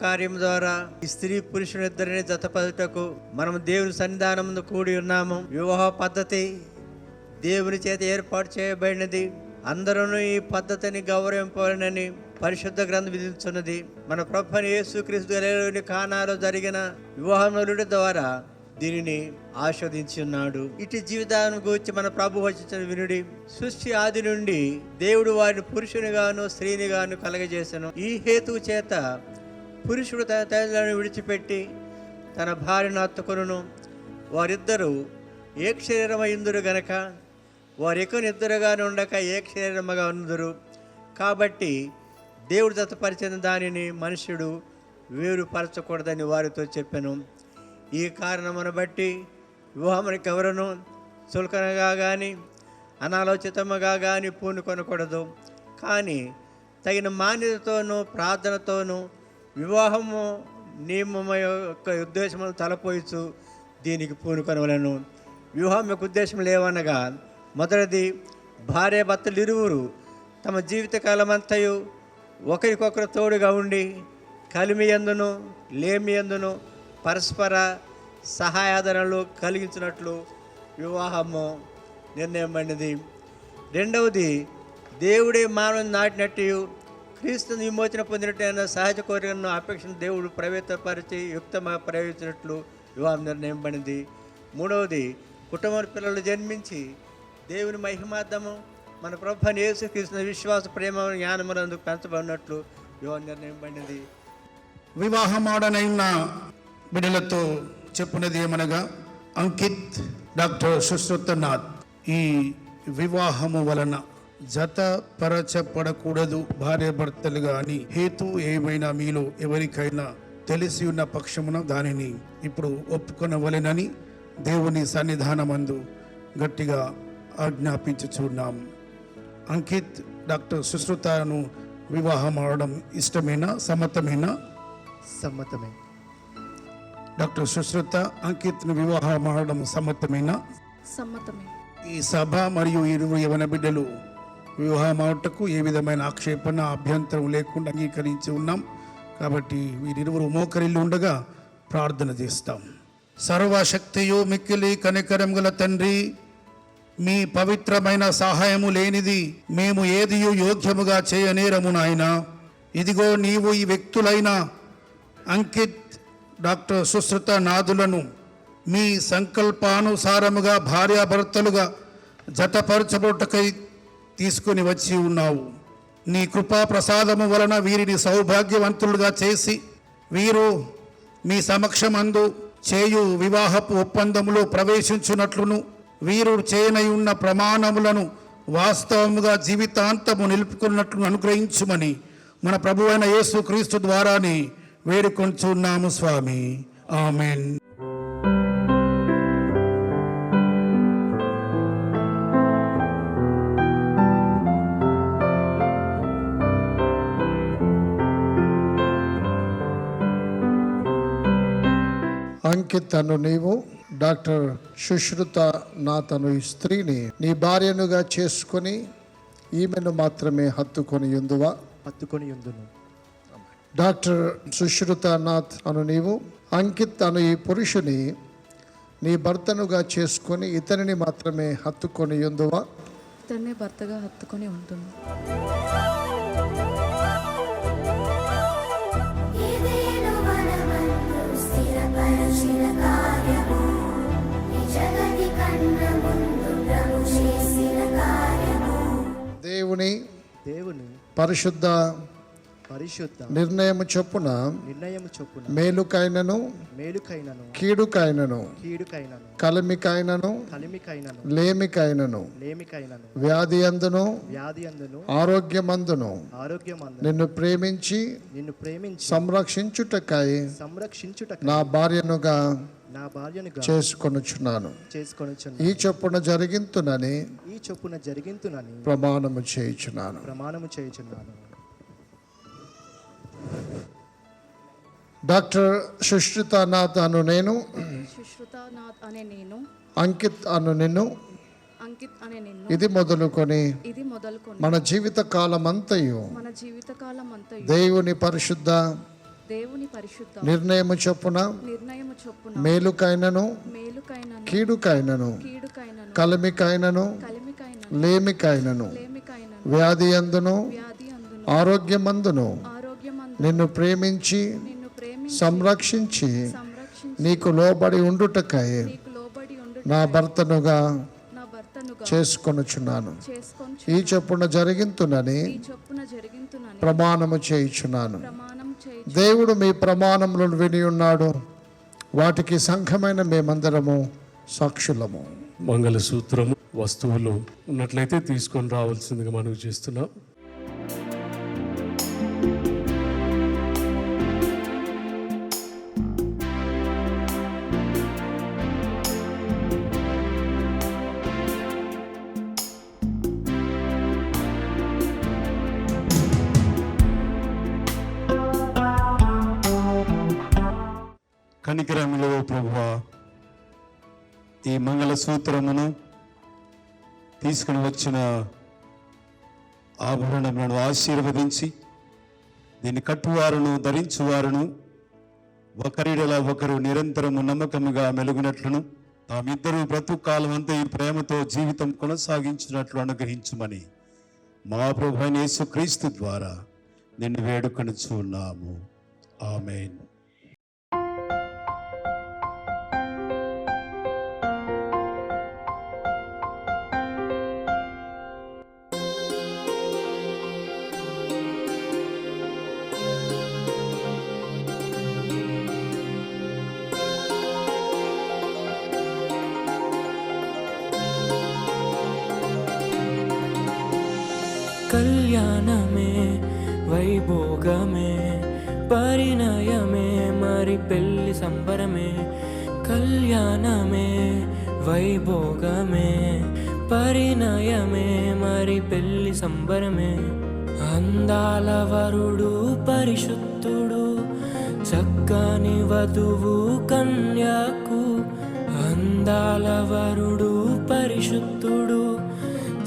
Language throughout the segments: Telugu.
కార్యం ద్వారా ఈ స్త్రీ పురుషునిద్దరిని జతపరుటకు మనం దేవుని సన్నిధానమును కూడి ఉన్నాము. వివాహ పద్ధతి దేవుని చేత ఏర్పాటు చేయబడినది. అందరూ ఈ పద్ధతిని గౌరవింపాలని పరిశుద్ధ గ్రంథం విధించున్నది. మన ప్రభువైన యేసుక్రీస్తు గలిలయలోని కానాలో జరిగిన వివాహముల ద్వారా దీనిని ఆస్వాదించి ఉన్నాడు. ఇటు జీవితాన్ని గూర్చి మన ప్రభు వచ్చిన వినుడి. సృష్టి ఆది నుండి దేవుడు వారిని పురుషునిగాను స్త్రీనిగాను కలగజేసెను. ఈ హేతువు చేత పురుషుడు తన తల్లిదండ్రులను విడిచిపెట్టి తన భార్యను హత్తుకొనును. వారిద్దరూ ఏక శరీరమయుందురు గనక వారు ఎక్కువనిద్దరుగానే ఉండక ఏక శరీరముగా ఉందురు. కాబట్టి దేవుడు జతపరిచిన దానిని మనుష్యుడు వేరుపరచకూడదని వారితో చెప్పాను. ఈ కారణమును బట్టి వివాహమునికి ఎవరును చులకనగా కానీ అనాలోచితముగా కానీ పూనుకొనకూడదు. కానీ తగిన మాన్యతతోనూ ప్రార్థనతోనూ వివాహము నియమము యొక్క ఉద్దేశమును తలపోయిచు దీనికి పూనుకొనవలను. వివాహం యొక్క ఉద్దేశం లేవనగా మొదటిది, భార్య భర్తలు ఇరువురు తమ జీవితకాలమంతయు ఒకరికొకరు తోడుగా ఉండి కలిమి యందును లేమి యందును పరస్పర సహాయాదరణలు కలిగించినట్లు వివాహము నిర్ణయమైనది. రెండవది, దేవుడే మానవుని నాటినట్టు క్రీస్తుని విమోచన పొందినట్టు సహజ కోరికలను అపేక్షను దేవుడు ప్రవేశపరిచి యుక్తంగా ప్రవేశించినట్లు వివాహం నిర్ణయింపబడింది. మూడవది, కుటుంబ పిల్లలు జన్మించి దేవుని మహిమార్థము మన ప్రభువైన యేసుక్రీస్తు విశ్వాస ప్రేమ జ్ఞానమునందు పెంచబడినట్లు వివాహం నిర్ణయింపబడింది. వివాహమాడనైన బిడ్డలతో చెప్పున్నది ఏమనగా, అంకిత్, డాక్టర్ సుశ్రుతనాథ్, ఈ వివాహము వలన జతపరచబడకూడదు భార్య భర్తలుగా అని హేతు ఏమైనా మీలో ఎవరికైనా తెలిసి ఉన్న పక్షమున దానిని ఇప్పుడు ఒప్పుకొనవలెనని దేవుని సన్నిధానమందు గట్టిగా ఆజ్ఞాపించుచున్నాం. అంకిత్, డాక్టర్ సుశ్రుతను వివాహం ఆడడం ఇష్టమేనా, సమ్మతమేనా? సమ్మతమే. డాక్టర్ సుశ్రుత, అంకిత్ను వివాహం ఆడడం సమ్మతమేనా? సమ్మతమే. ఈ సభ మరియు ఇరువురు యవన బిడ్డలు వివాహం ఆటకు ఏ విధమైన ఆక్షేపణ అభ్యంతరం లేకుండా అంగీకరించి ఉన్నాం. కాబట్టి వీరిరువురు మోకరిల్లు ఉండగా ప్రార్థన చేస్తాం. సర్వశక్తియు మిక్కిలి కనికరం గల తండ్రి, మీ పవిత్రమైన సహాయము లేనిది మేము ఏదియు యోగ్యముగా చేయనేరము నాయనా. ఇదిగో నీవు ఈ వ్యక్తులైన అంకిత్, డాక్టర్ సుశ్రుత నాథులను మీ సంకల్పానుసారముగా భార్యాభర్తలుగా జతపరచబొట్టకై తీసుకుని వచ్చి ఉన్నావు. నీ కృపా ప్రసాదము వలన వీరిని సౌభాగ్యవంతులుగా చేసి వీరు మీ సమక్షమందు చేయు వివాహపు ఒప్పందములో ప్రవేశించున్నట్లును వీరు చేయనై ఉన్న ప్రమాణములను వాస్తవముగా జీవితాంతము నిలుపుకున్నట్లు అనుగ్రహించుమని మన ప్రభువైన యేసుక్రీస్తు ద్వారానే వేడుకొంచున్నాము స్వామి. ఆమేన్. అంకిత్ అను నీవు డాక్టర్ సుశ్రుత నాథను ఈ స్త్రీని నీ భార్యనుగా చేసుకొని ఈమెను మాత్రమే హత్తుకొని ఉందును. డాక్టర్ సుశ్రుత నాథ్ అను నీవు అంకిత్ అను ఈ పురుషుని నీ భర్తనుగా చేసుకొని ఇతనిని మాత్రమే హత్తుకొని ఉందువా? ఇతన్నే భర్తగా హత్తుకొని ఉంటుంది. దేవుని పరిశుద్ధ నిర్ణయము చొప్పున మేలుకైనను కీడుకైనను కలిమికైనను లేమికైనను వ్యాధి అందును ఆరోగ్యమందును నిన్ను ప్రేమించి సంరక్షించుటకై నా భార్యనుగా చేసుకొనుచున్నాను. ఈ చొప్పున జరిగింతునని ప్రమాణము చేయుచున్నాను. డాక్టర్ సుశ్రుత నాథ్ అను నేను అంకిత్ అను నిన్ను ఇది మొదలుకొని మన జీవిత కాలమంతయు దేవుని పరిశుద్ధ దేవుని పరిశుద్ధ నిర్ణయము చొప్పున నిర్ణయము చొప్పున మేలుకైనను మేలుకైనను కీడుకైనను కీడుకైనను కలిమికైనను కలిమికైనను లేమికైనను లేమికైనను వ్యాధి అందును వ్యాధి అందును ఆరోగ్యమందును ఆరోగ్యమందు నిన్ను ప్రేమించి నిన్ను ప్రేమించి సంరక్షించి సంరక్షించి నీకు లోబడి ఉండుటకై నీకు లోబడి ఉండు నా భర్తనుగా నా భర్తనుగా చేసుకొనుచున్నాను చేసుకొని ఈ చొప్పున జరిగింతునని ఈ చొప్పున జరిగింతునని ప్రమాణము చేయుచున్నాను. ప్రమాణం చేయి. దేవుడు మీ ప్రమాణములను విని ఉన్నాడు. వాటికి సంఘమైన మేమందరము సాక్షులము. మంగళసూత్రము వస్తువులు ఉన్నట్లయితే తీసుకొని రావాల్సిందిగా మనవి చేస్తున్నాం. కనికరములో ప్రభువా, ఈ మంగళసూత్రమును తీసుకుని వచ్చిన ఆభరణములను ఆశీర్వదించి దీన్ని కట్టువారును ధరించువారును ఒకరిడలా ఒకరు నిరంతరము నమ్మకముగా మెలుగునట్లును తామిద్దరూ బ్రతుకాలం అంతా ఈ ప్రేమతో జీవితం కొనసాగించినట్లు అనుగ్రహించుమని మా ప్రభువైన యేసుక్రీస్తు ద్వారా నిన్ను వేడుకొనుచున్నాము. ఆమేన్. కళ్యాణమే వైభోగమే పరిణయమే మరి పెళ్లి సంబరమే. కళ్యాణమే వైభోగమే పరిణయమే మరి పెళ్లి సంబరమే. అందాల వరుడు పరిశుద్ధుడు చక్కని వధువు కన్యాకు. అందాల వరుడు పరిశుద్ధుడు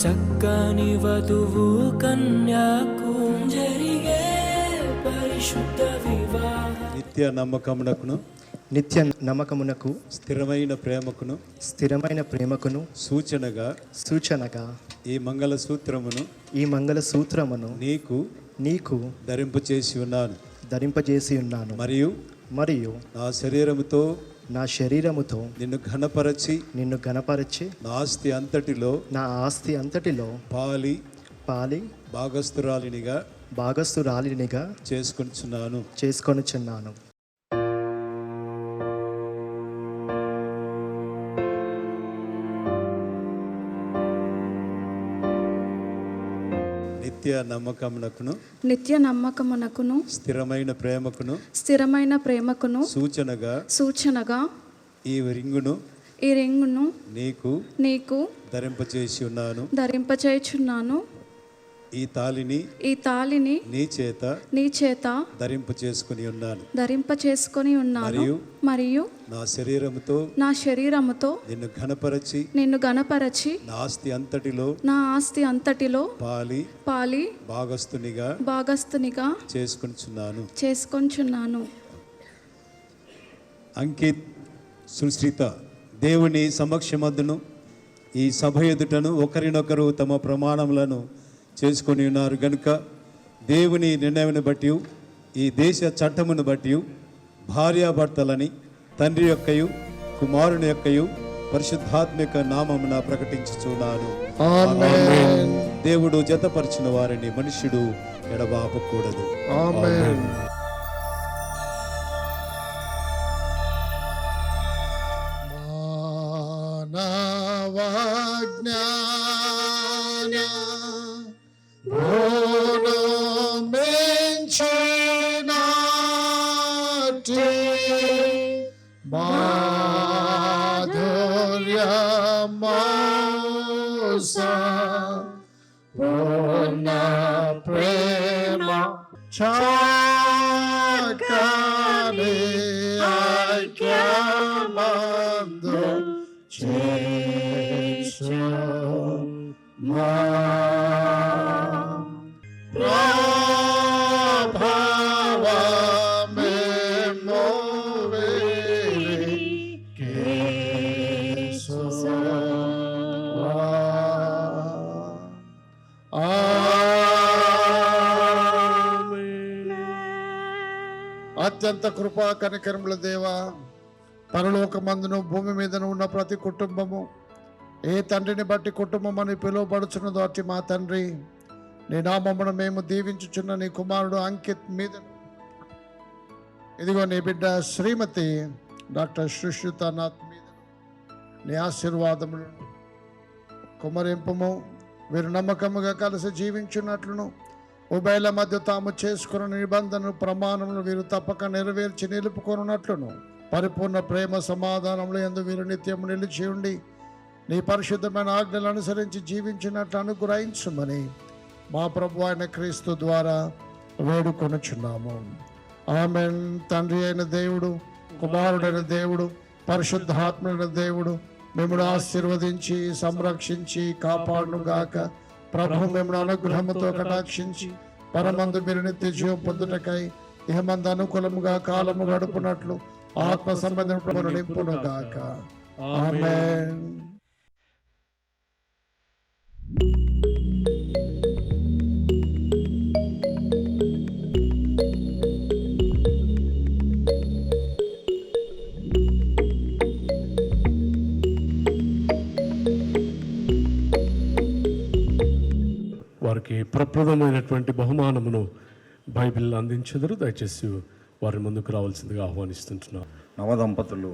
చక్కని వధువు కన్యాకు జరిగే పరిశుద్ధ వివాహ. నిత్య నమ్మకమునకును నిత్య నమ్మకమునకు స్థిరమైన ప్రేమకును సూచనగా ఈ మంగళసూత్రమును నీకు ధరింపచేసి ఉన్నాను. మరియు నా శరీరముతో నిన్ను ఘనపరచి నా ఆస్తి అంతటిలో పాలి భాగస్థురాలినిగా చేసుకొనుచున్నాను. నిత్య నమ్మకమునకును స్థిరమైన ప్రేమకును సూచనగా ఈ రింగును నీకు ధరింపచేయుచున్నాను. ఈ తాళిని నీ చేత ధరింపచేసుకొని ఉన్నాను. మరియు నా శరీరముతో నిన్ను ఘనపరచి నా ఆస్తి అంతటిలో పాలి భాగస్థునిగా చేసుకొనుచున్నాను. అంకిత్, సుశ్రిత దేవుని సమక్షమద్దును ఈ సభ ఎదుటను ఒకరినొకరు తమ ప్రమాణములను చేసుకొని ఉన్నారు గనుక దేవుని నిర్ణయమును బట్టి ఈ దేశ చట్టమును బట్టి భార్యాభర్తలని తండ్రి యొక్కయు కుమారుని యొక్కయు పరిశుద్ధాత్మిక నామమున ప్రకటించుచున్నాను. ఆమేన్. దేవుడు జతపరిచిన వారిని మనుష్యుడు ఎడబాపకూడదు. ఆమేన్. ప్రభావమే అత్యంత కృపా కనికరముల దేవా, పరలోకమందును భూమి మీదను ఉన్న ప్రతి కుటుంబము ఏ తండ్రిని బట్టి కుటుంబం అని పిలువబడుచున్నదో అట్టి మా తండ్రి, నీ నామమును మేము దీవించుచున్న నీ కుమారుడు అంకిత్ మీద, ఇదిగో నీ బిడ్డ శ్రీమతి డాక్టర్ సుశ్రుతనాథ్ మీద నీ ఆశీర్వాదములను కుమరింపము. వీరు నమ్మకముగా కలిసి జీవించున్నట్లును ఉభయల మధ్య తాము చేసుకున్న నిబంధన ప్రమాణములను వీరు తప్పక నెరవేర్చి నిలుపుకొనున్నట్లును పరిపూర్ణ ప్రేమ సమాధానములు యందు వీరు నిత్యము నిలిచి ఉండి నీ పరిశుద్ధమైన ఆజ్ఞలు అనుసరించి జీవించినట్లు అనుగ్రహించుమని మా ప్రభు అయిన క్రీస్తు ద్వారా వేడుకొనుచున్నాము. ఆమేన్. తండ్రి అయిన దేవుడు, కుమారుడైన దేవుడు, పరిశుద్ధాత్ముడైన దేవుడు మిమ్మల్ని ఆశీర్వదించి సంరక్షించి కాపాడునుగాక. ప్రభు మిమ్మల్ని అనుగ్రహముతో కటాక్షించి పరమందు మీరు నిత్య జీవం పొందుటకై ఇహమందు అనుకూలముగా కాలము గడుపునట్లు ఆత్మ సంబంధం నింపునుగాక. ఆమేన్. వారికి ప్రప్రదమైనటువంటి బహుమానమును బైబిల్ అందించెదరు. దయచేసి వారి ముందుకు రావాల్సిందిగా ఆహ్వానిస్తుంటున్నాను. నవదంపతులు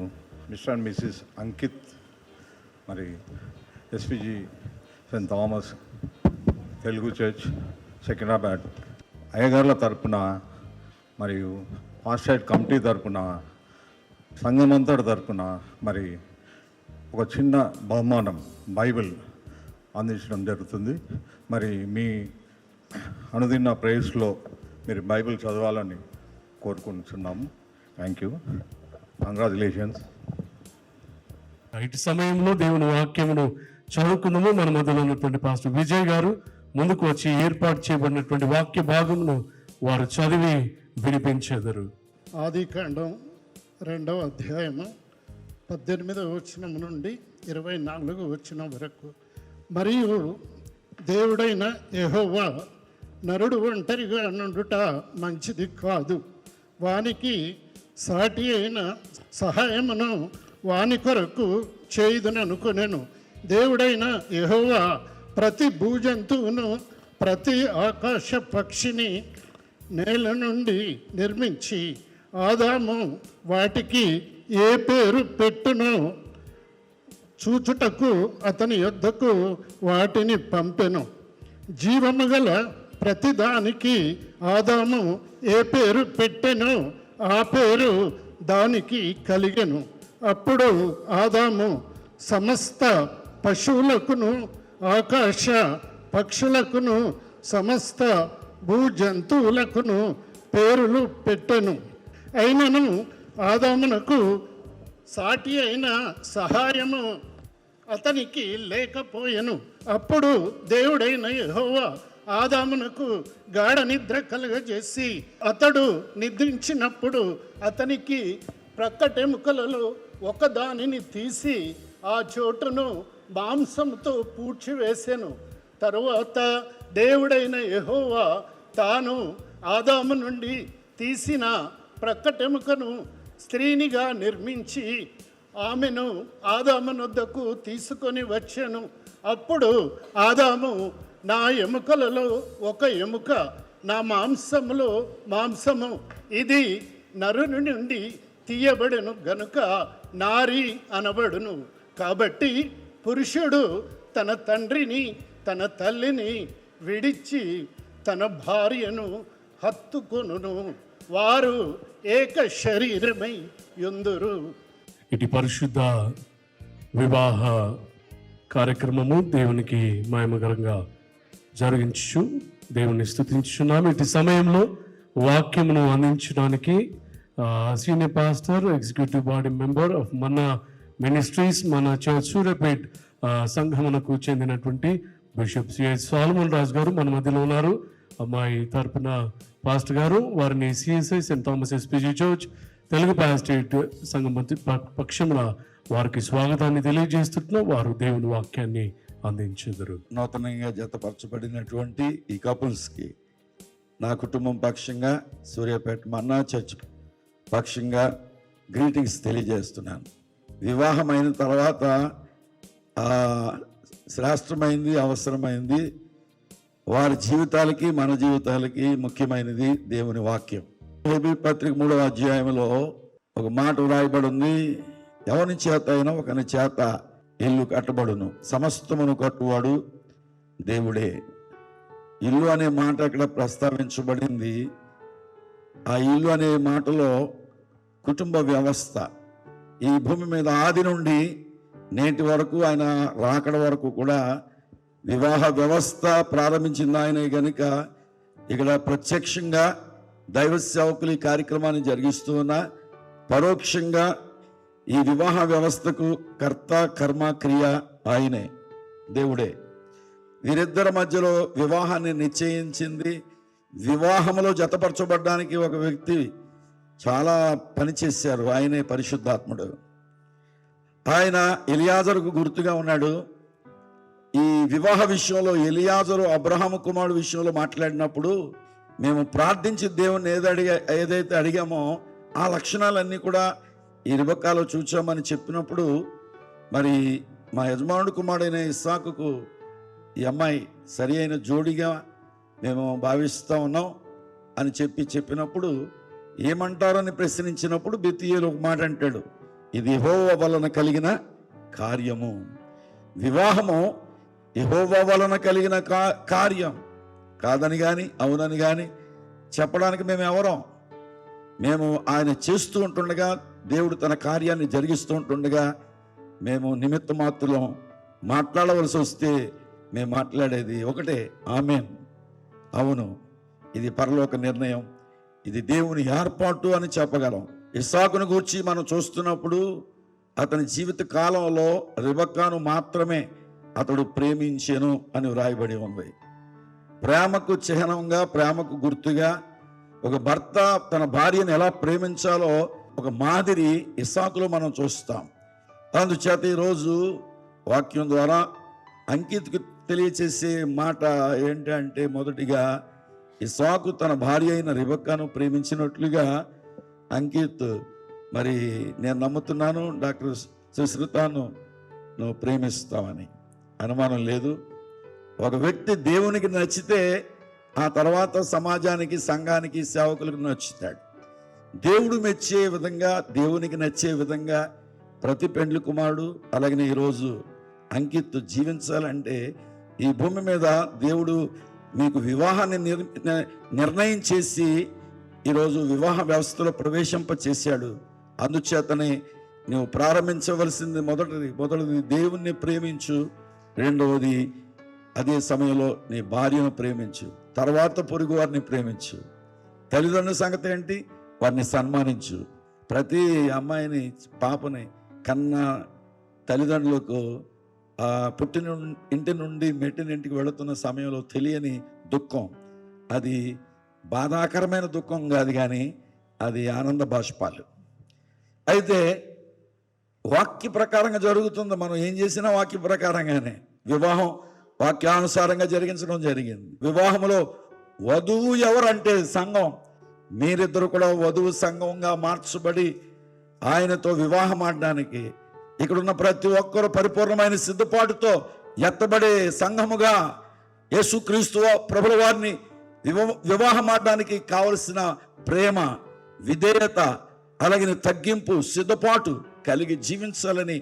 మిస్టర్ అండ్ మిస్సెస్ అంకిత్ మరి SPG Saint Thomas Telugu church Secunderabad అయ్యగారుల తరపున మరియు పాస్టైట్ కమిటీ తరపున సంఘమంతటి తరపున మరి ఒక చిన్న బహుమానం బైబిల్ అందించడం జరుగుతుంది. మరి మీ అనుదిన ప్రేయర్స్లో మీరు బైబిల్ చదవాలని కోరుకుంటున్నాము. Thank you. కంగ్రాచులేషన్స్. ఇటు సమయంలో దేవుని వాక్యమును చదువుకుందాము. మన మధ్యలో ఉన్నటువంటి పాస్టర్ విజయ్ గారు ముందుకు వచ్చి ఏర్పాటు చేయబడినటువంటి వాక్య భాగమును వారు చదివి వినిపించెదరు. ఆదికాండం 2వ అధ్యాయము 18వ వచనం నుండి 24వ వచనం వరకు. మరియు దేవుడైన యెహోవా, నరుడు ఒంటరిగా నుండుట మంచిది కాదు, వానికి సాటి అయిన సహాయమును వాని కొరకు చేయుదుననుకొనెను. దేవుడైన యెహోవా ప్రతి భూజంతువును ప్రతి ఆకాశ పక్షిని నేల నుండి నిర్మించి ఆదాము వాటికి ఏ పేరు పెట్టునో చూచుటకు అతని యొద్దకు వాటిని పంపెను. జీవము గల ప్రతిదానికి ఆదాము ఏ పేరు పెట్టెనో ఆ పేరు దానికి కలిగెను. అప్పుడు ఆదాము సమస్త పశువులకును ఆకాశ పక్షులకును సమస్త భూజంతువులకును పేరులు పెట్టెను. అయినను ఆదామునకు సాటి అయిన సహాయము అతనికి లేకపోయెను. అప్పుడు దేవుడైన యెహోవా ఆదామునకు గాఢ నిద్ర కలుగజేసి అతడు నిద్రించినప్పుడు అతనికి ప్రక్కటెముకలలో ఒకదానిని తీసి ఆ చోటును మాంసంతో పూడ్చివేసెను. తరువాత దేవుడైన యెహోవా తాను ఆదాము నుండి తీసిన ప్రక్కటెముకను స్త్రీనిగా నిర్మించి ఆమెను ఆదాము నొద్దకు తీసుకొని వచ్చెను. అప్పుడు ఆదాము, నా ఎముకలలో ఒక ఎముక, నా మాంసములో మాంసము, ఇది నరుని నుండి తీయబడెను గనుక నారి అనబడును. కాబట్టి పురుషుడు తన తండ్రిని తన తల్లిని విడిచి తన భార్యను హత్తుకొనును, వారు ఏక శరీరమై యుందురు. ఇటు పరిశుద్ధ వివాహ కార్యక్రమము దేవునికి మహిమకరంగా జరిగించు దేవుని స్తుతించున్నాము. ఇటు సమయంలో వాక్యమును అందించడానికి senior pastor, executive body member of Manna ministries, మన చర్చ్ సూర్యాపేట్ సంఘమునకు చెందినటువంటి బిషప్ సిఐ సాలమన్ రాజు గారు మన మధ్యలో ఉన్నారు. అమ్మాయి తరపున పాస్టర్ గారు వారిని CSI Saint Thomas SPG church Telugu పాస్టేట్ సంఘం పక్షమున వారికి స్వాగతాన్ని తెలియజేస్తున్నా వారు దేవుని వాక్యాన్ని అందించెదరు. నూతనంగా జతపరచబడినటువంటి ఈ కపుల్స్కి నా కుటుంబం పక్షంగా సూర్యాపేట మన్నా చర్చ్ పక్షంగా గ్రీటింగ్స్ తెలియజేస్తున్నాను. వివాహమైన తర్వాత శ్రేష్టమైంది, అవసరమైంది, వారి జీవితాలకి మన జీవితాలకి ముఖ్యమైనది దేవుని వాక్యం. హెబ్రీ పత్రిక 3వ అధ్యాయంలో ఒక మాట వ్రాయబడి ఉంది, ఎవరి చేత అయినా ఒకని చేత ఇల్లు కట్టబడును, సమస్తమును కట్టువాడు దేవుడే. ఇల్లు అనే మాట అక్కడ ప్రస్తావించబడింది. ఆ ఇల్లు అనే మాటలో కుటుంబ వ్యవస్థ, ఈ భూమి మీద ఆది నుండి నేటి వరకు ఆయన రాకడ వరకు కూడా వివాహ వ్యవస్థ ప్రారంభించింది ఆయనే గనుక ఇక్కడ ప్రత్యక్షంగా దైవ సేవకులు ఈ కార్యక్రమాన్ని జరిగిస్తూ ఉన్న పరోక్షంగా ఈ వివాహ వ్యవస్థకు కర్త కర్మ క్రియ ఆయనే, దేవుడే. వీరిద్దరి మధ్యలో వివాహాన్ని నిశ్చయించింది. వివాహంలో జతపరచబడ్డానికి ఒక వ్యక్తి చాలా పనిచేశారు, ఆయనే పరిశుద్ధాత్ముడు. ఆయన ఎలియాజరుకు గుర్తుగా ఉన్నాడు. ఈ వివాహ విషయంలో ఎలియాజరు అబ్రహాము కుమారుడు విషయంలో మాట్లాడినప్పుడు మేము ప్రార్థించి దేవుని ఏదైతే అడిగామో ఆ లక్షణాలన్నీ కూడా ఈ రిబకాలో చూచామని చెప్పినప్పుడు, మరి మా యజమానుడు కుమారుడైన ఇస్సాకుకు ఈ అమ్మాయి సరి అయిన జోడిగా మేము భావిస్తూ ఉన్నాం అని చెప్పినప్పుడు ఏమంటారని ప్రశ్నించినప్పుడు బెతీయేలు ఒక మాట అంటాడు, ఇది యెహోవా వలన కలిగిన కార్యము. వివాహము యెహోవా వలన కలిగిన కార్యం కాదని కానీ అవునని కానీ చెప్పడానికి మేము ఎవరం? మేము ఆయన చేస్తూ ఉంటుండగా, దేవుడు తన కార్యాన్ని జరిగిస్తూ ఉంటుండగా మేము నిమిత్త మాత్రం మాట్లాడవలసి వస్తే మేము మాట్లాడేది ఒకటే, ఆమేన్, అవును, ఇది పరలోక నిర్ణయం, ఇది దేవుని ఏర్పాటు అని చెప్పగలం. ఇస్సాకును గూర్చి మనం చూస్తున్నప్పుడు అతని జీవిత కాలంలో రిబకాను మాత్రమే అతడు ప్రేమించెను అని వ్రాయబడి ఉంది. ప్రేమకు చిహ్నంగా, ప్రేమకు గుర్తుగా ఒక భర్త తన భార్యను ఎలా ప్రేమించాలో ఒక మాదిరి ఇస్సాకులో మనం చూస్తాం. అందుచేత ఈరోజు వాక్యం ద్వారా అంకిత్కు తెలియచేసే మాట ఏంటంటే, మొదటిగా ఇస్సాకు తన భార్య అయిన రిబకాను ప్రేమించినట్లుగా అంకిత్, మరి నేను నమ్ముతున్నాను డాక్టర్ సుశ్రుతాను నువ్వు ప్రేమిస్తావని అనుమానం లేదు. ఒక వ్యక్తి దేవునికి నచ్చితే ఆ తర్వాత సమాజానికి, సంఘానికి, సేవకులకు నచ్చుతాడు. దేవుడు మెచ్చే విధంగా, దేవునికి నచ్చే విధంగా ప్రతి పెండ్లి కుమారుడు అలాగనే ఈరోజు అంకిత్ జీవించాలంటే ఈ భూమి మీద దేవుడు మీకు వివాహాన్ని నిర్ణయం చేసి ఈరోజు వివాహ వ్యవస్థలో ప్రవేశింప చేశాడు. అందుచేతనే నువ్వు ప్రారంభించవలసింది మొదటిది దేవుణ్ణి ప్రేమించు, రెండవది అదే సమయంలో నీ భార్యను ప్రేమించు, తర్వాత పొరుగు వారిని ప్రేమించు. తల్లిదండ్రుల సంగతి ఏంటి? వారిని సన్మానించు. ప్రతి అమ్మాయిని, పాపని కన్న తల్లిదండ్రులకు పుట్టిన ఇంటి నుండి మెట్టినింటికి వెళుతున్న సమయంలో తెలియని దుఃఖం, అది బాధాకరమైన దుఃఖం కాదు కానీ అది ఆనంద బాష్పాలు. అయితే వాక్య ప్రకారంగా జరుగుతుంది. మనం ఏం చేసినా వాక్య ప్రకారంగానే. వివాహం వాక్యానుసారంగా జరిగించడం జరిగింది. వివాహంలో వధువు ఎవరంటే సంఘం. మీరిద్దరు కూడా వధువు సంఘంగా మార్చబడి ఆయనతో వివాహం ఆడడానికి ఇక్కడున్న ప్రతి ఒక్కరు పరిపూర్ణమైన సిద్ధపాటుతో ఎత్తబడే సంఘముగా యేసుక్రీస్తు ప్రభుల వారిని వివాహం ఆడడానికి కావలసిన ప్రేమ, విధేయత, అలాగే తగ్గింపు, సిద్ధపాటు కలిగి జీవించాలని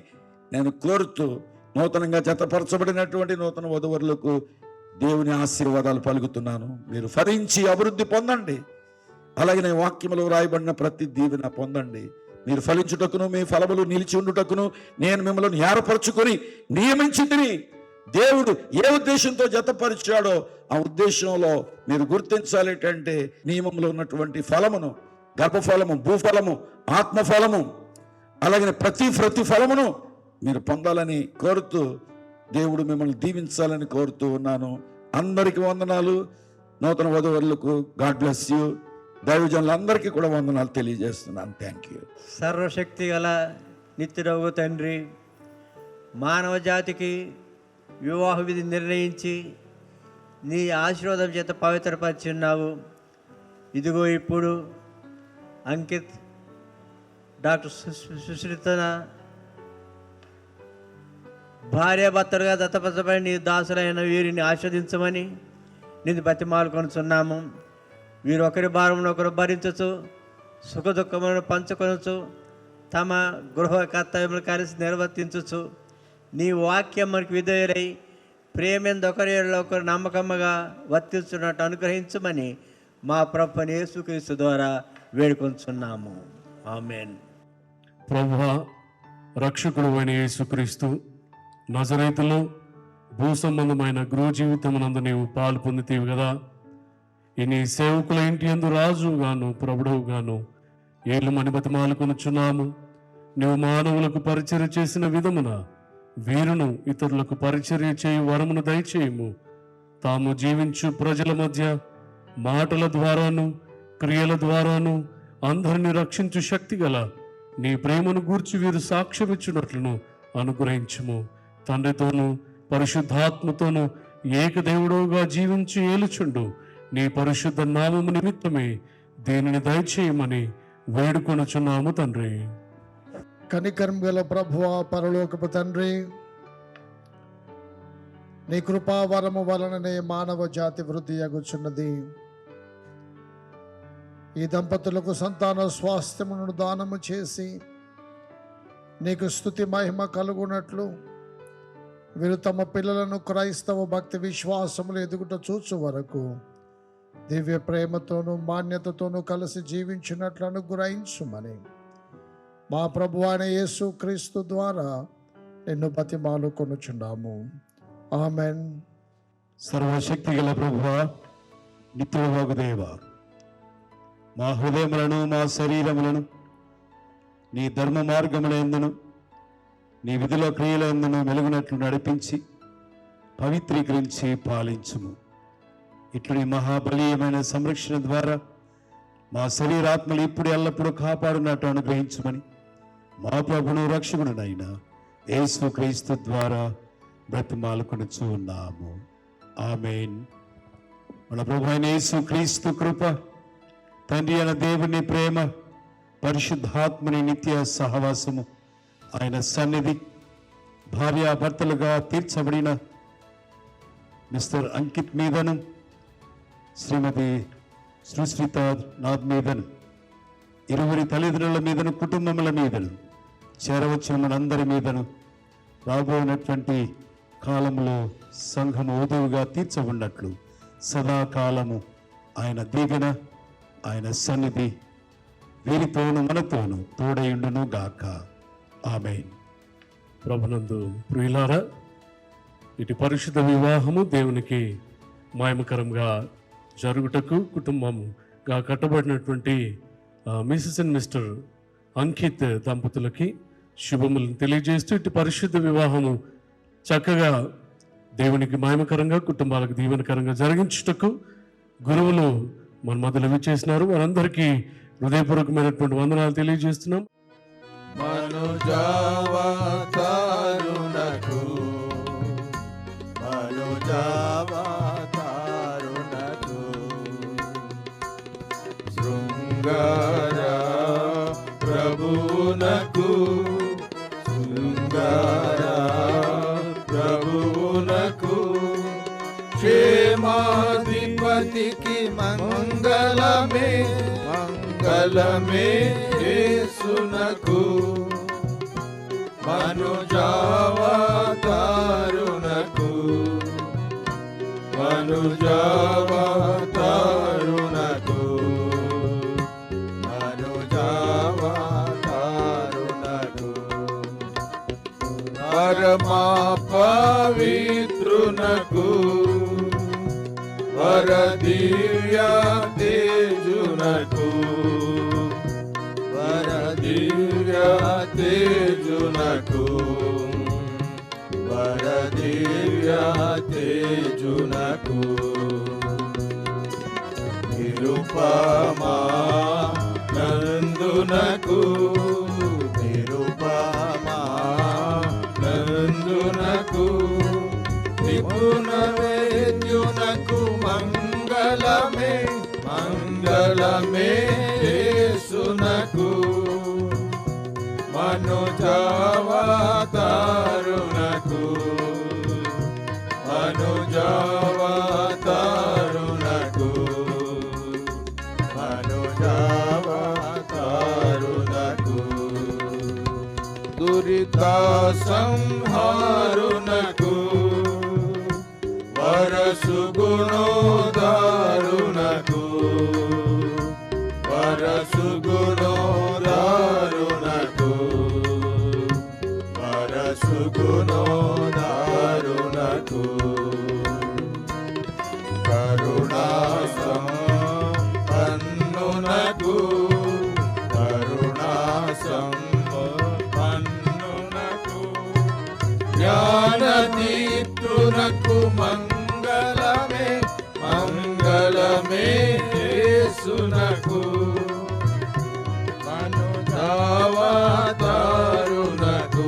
నేను కోరుతూ నూతనంగా జతపరచబడినటువంటి నూతన వధువరులకు దేవుని ఆశీర్వాదాలు పలుకుతున్నాను. మీరు ఫలించి అభివృద్ధి పొందండి. అలాగే వాక్యములో రాయబడిన ప్రతి దీవెన పొందండి. మీరు ఫలించుటకును మీ ఫలములు నిలిచి ఉండుటకును నేను మిమ్మల్ని ఏర్పరచుకొని నియమించి తిని దేవుడు ఏ ఉద్దేశంతో జతపరిచాడో ఆ ఉద్దేశంలో మీరు గుర్తించాలి. అంటే నియమంలో ఉన్నటువంటి ఫలమును, గర్భఫలము, భూఫలము, ఆత్మఫలము, అలాగే ప్రతి ఫలమును మీరు పొందాలని కోరుతూ దేవుడు మిమ్మల్ని దీవించాలని కోరుతూ ఉన్నాను. అందరికీ వందనాలు. నూతన వధువరులకు గాడ్ బ్లెస్ యూ. దైవజనులందరికీ కూడా వందనాలు తెలియజేస్తున్నాను. Thank you. సర్వశక్తి గల నిత్యుడవు తండ్రి, మానవ జాతికి వివాహ విధి నిర్ణయించి నీ ఆశీర్వాదం చేత పవిత్రపరిచి ఉన్నావు. ఇదిగో ఇప్పుడు అంకిత్ డాక్టర్ సుశ్రితన భార్యాభర్తలుగా దత్తపరచబడి నీ దాసులైన వీరిని ఆస్వాదించమని నిన్ను బతిమాలుకొనుచున్నాము. వీరు ఒకరి భారమును ఒకరు భరించచ్చు, సుఖ దుఃఖములను పంచుకొనచ్చు, తమ గృహ కర్తవ్యములు కలిసి నిర్వర్తించచ్చు. నీ వాక్యం మనకు విధేయులై ప్రేమేందు ఒకరు నమ్మకముగా వర్తించున్నట్టు అనుగ్రహించమని మా ప్రభువైన యేసుక్రీస్తు ద్వారా వేడుకొంచున్నాము. ఆమేన్. ప్రభువా, రక్షకుడు అయిన యేసుక్రీస్తు నజరేతులో భూ సంబంధమైన గృహ జీవితమునందు నీవు పాలు పొందితేవి కదా. ఈ నీ సేవకుల ఇంటి యందు రాజుగాను ప్రభుడుగాను ఏళ్ళమని బతిమాలుకొనుచున్నాము. నీవు మానవులకు పరిచర్య చేసిన విధమున వీరును ఇతరులకు పరిచర్య చేయు వరమును దయచేయము. తాము జీవించు ప్రజల మధ్య మాటల ద్వారాను క్రియల ద్వారాను అందరిని రక్షించు శక్తి గల నీ ప్రేమను గూర్చి వీరు సాక్ష్యమిచ్చున్నట్లును అనుగ్రహించుము. తండ్రితోనూ పరిశుద్ధాత్మతోనూ ఏకదేవుడుగా జీవించి ఏలుచుండు నీ పరిశుద్ధ నామము నిమిత్తమే దీనిని దయచేయమని వేడుకొనుచున్నాము తండ్రి. కనికరం గల ప్రభువా, పరలోకపు తండ్రి, నీ కృపావరము వలననే మానవ జాతి వృద్ధి అగుచున్నది. ఈ దంపతులకు సంతాన స్వాస్థ్యమును దానము చేసి నీకు స్తుతి మహిమ కలుగునట్లు వీరు తమ పిల్లలను క్రైస్తవ భక్తి విశ్వాసములు ఎదుగుట చూచు వరకు దివ్య ప్రేమతోనూ మాన్యతతోనూ కలిసి జీవించినట్లు అనుగ్రహించుమని మా ప్రభువైన అయిన యేసు క్రీస్తు ద్వారా నిన్ను బతిమాలుకొనుచున్నాము. ఆమెన్. సర్వశక్తి గల ప్రభువా, నిత్యుడవగు దేవా, మా హృదయములను మా శరీరములను నీ ధర్మ మార్గములందును నీ విధుల క్రియలందును వెలుగునట్లు నడిపించి పవిత్రీకరించి పాలించుము. ఇట్లు నీ మహాబలీయమైన సంరక్షణ ద్వారా మా శరీరాత్మలు ఇప్పుడు ఎల్లప్పుడూ కాపాడునట్టు అనుగ్రహించమని మా ప్రభును రక్షకుడునైన యేసు క్రీస్తు ద్వారా బ్రతిమాలుకొనుచు ఉన్నాము. ఆమేన్. మన ప్రభు అయిన యేసు క్రీస్తు కృప, తండ్రి అయిన దేవుని ప్రేమ, పరిశుద్ధాత్మని నిత్య సహవాసము, ఆయన సన్నిధి, భార్యాభర్తలుగా తీర్చబడిన మిస్టర్ అంకిత్ మీదను శ్రీమతి సుశ్రిత నాథ్ మీదను, ఇరువురి తల్లిదండ్రుల మీదను, కుటుంబముల మీదను, చేరవచ్చిన మనందరి మీదను రాబోయినటువంటి కాలంలో సంఘము ఉదవుగా తీర్చబడినట్లు సదాకాలము ఆయన దీవెన, ఆయన సన్నిధి వీరితోను మనతోను తోడయుండును గాక. ఆమేన్. ప్రభునందు ప్రియులారా, ఇటు పరిశుద్ధ వివాహము దేవునికి మహిమకరంగా జరుగుటకు కుటుంబముగా కట్టబడినటువంటి మిసెస్ అండ్ మిస్టర్ అంకిత్ దంపతులకి శుభములను తెలియజేస్తూ ఇటు పరిశుద్ధ వివాహము చక్కగా దేవునికి మహిమకరంగా కుటుంబాలకు దీవెనకరంగా జరిగించుటకు గురువులు మన మధ్యలో విచ్చేసినారు. వారందరికీ హృదయపూర్వకమైనటువంటి వందనాలు తెలియజేస్తున్నాం. ప్రభువునకు ప్రభువునకు క్షేమాధిపతికి మంగళమే మంగళమే యేసునకు మనుజావతారునకు మనుజావతారునకు మనుజావతారునకు పరమా పవిత్రునకు వర దివ్య తేజునకు వర దివ్య తేజునకు వర దివ్య తేజునకు నిరుపమా నందునకు నిరుపమా నందునకు నిపుణ వేద్యునకు మంగళమే మంగళమే యేసునకు అనుజావతారునకు అనుజావతారునకు అనుజావతారునకు దురిత సంహారునకు వరసుగుణోదారునకు వరసుగుణోదారునకు వరసుగుణోదారునకు కరుణా సంపన్నునకు కరుణా సంపన్నునకు జ్ఞానదీప్తునకు మంగళమే మంగళమే యేసునకు అనుజావతారునకు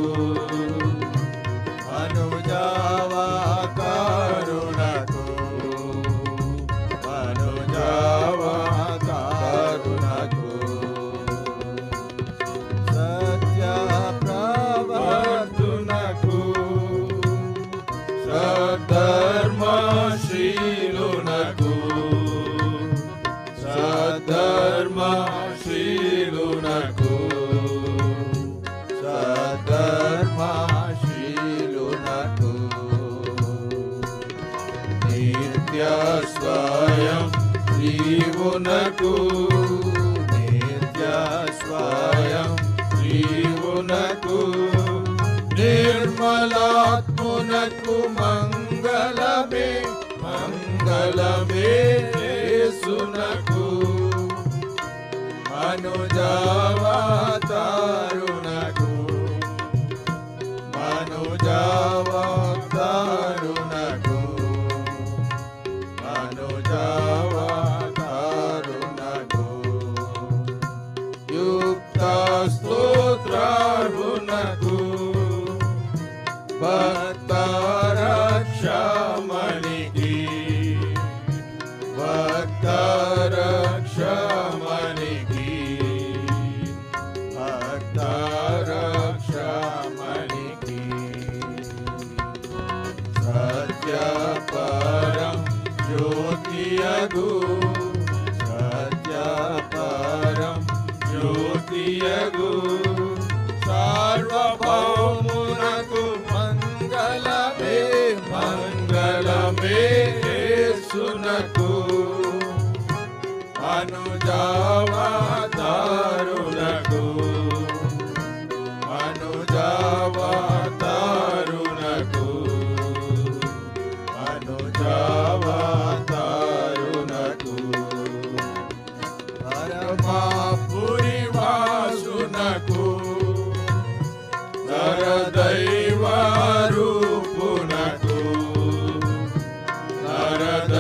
అనుజావతారునకు అనుజావతారునకు సత్యప్రవర్తునకు సద్ధర్మశీలునకు సద్ధర్మశీలునకు సద్ధర్మశీలునకు నిత్య స్వయం జీవునకు నిత్య స్వయం జీవునకు నిర్మలాత్మునకు మంగళమే మంగళమే యేసునకు అనుజావతారునకు అనుజావతారునకు అనుజావతారునకు యుక్త స్తోత్రారునకు భక్తరక్షమణికి భక్తరక్షమణికి భక్తరక్షమణికి సత్యపరం జ్యోతియగు సత్యపరం జ్యోతియగు సార్వభౌమునకు మంగళమే మంగళమే యేసునకు అనుజావతారునకు అనుజావతారునకు అనుజావతారునకు పరమాపురి వాసునకు నరదైవారూపునకు నరదైవారూపునకు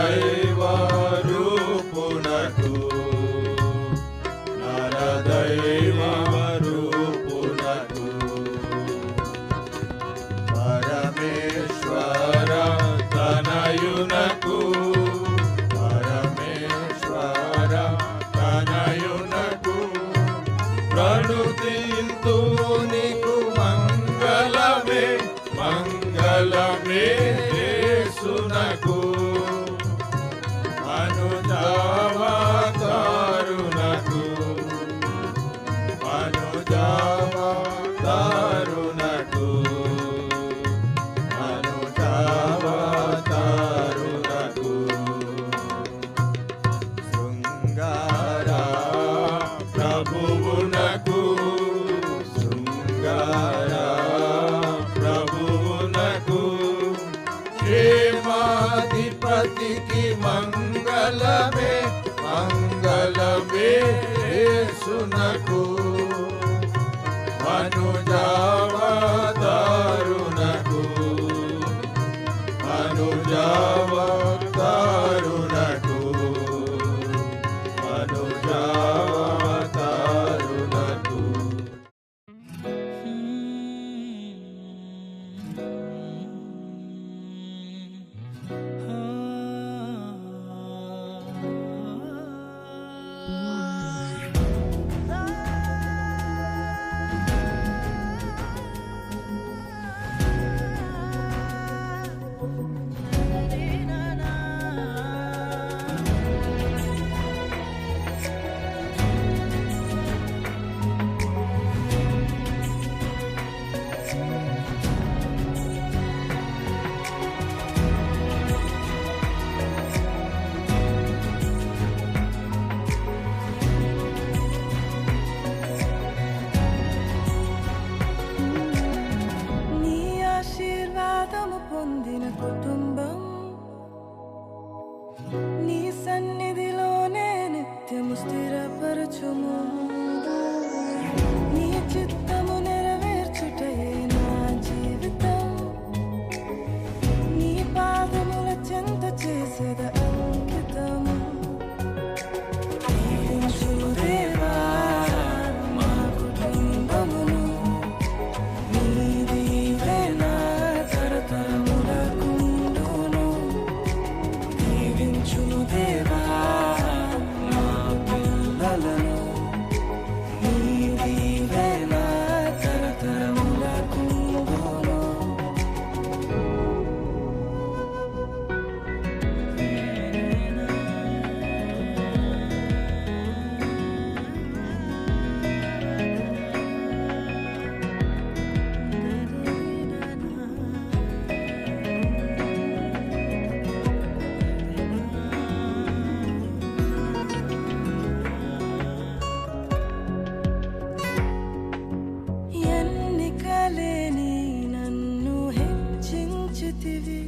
ఉంచితివి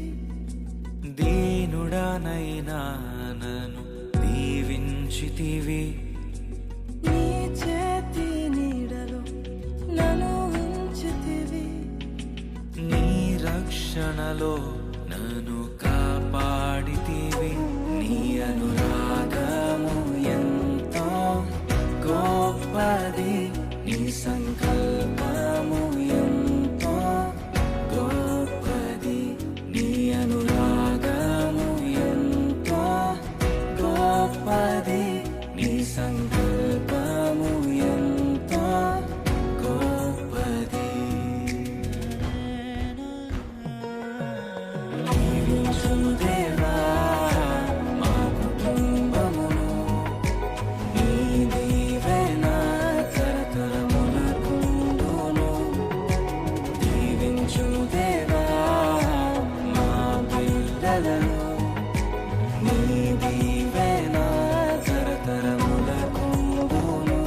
దీనుడనైనా నన్ను దీవించితివి నీ చేతి నీడలో నన్ను ఉంచితివి నీ రక్షణలో నన్ను కాపాడితివి నీ అనురాగము ఎంతో గొప్పది నీ సంకల్పము ఎంతో గొప్పది నీ అనురాగము ఎంతో గొప్పది నీ సంకల్పము ఎంతో గొప్పది దీవించుము దేవా మా కుటుంబమును నీ దీవెన తరతరములకుండును దీవించుము దేవా మా బిడ్డలను నీ దీవెన తరతరములకుండును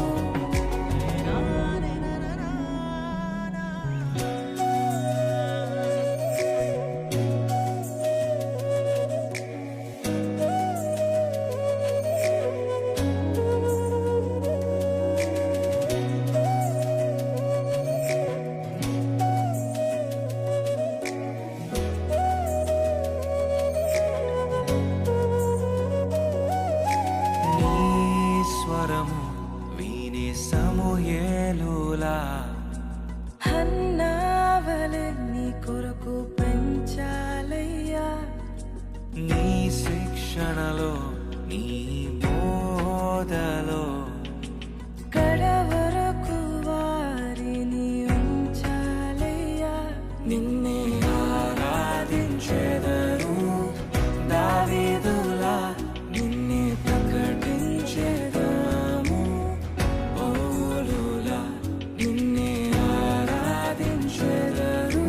నీ స్వరము విని సమూయేలులా హన్నావలె నీ కొరకు పెంచాలయ్యా నీ శిక్షణలో నీ బోధలో కడవరకు వారిని ఉంచాలయ్యా నిన్నే ఆరాధించెదరు దావీదులా నిన్నే ప్రకటించెదము పౌలులా నిన్నే ఆరాధించెదరు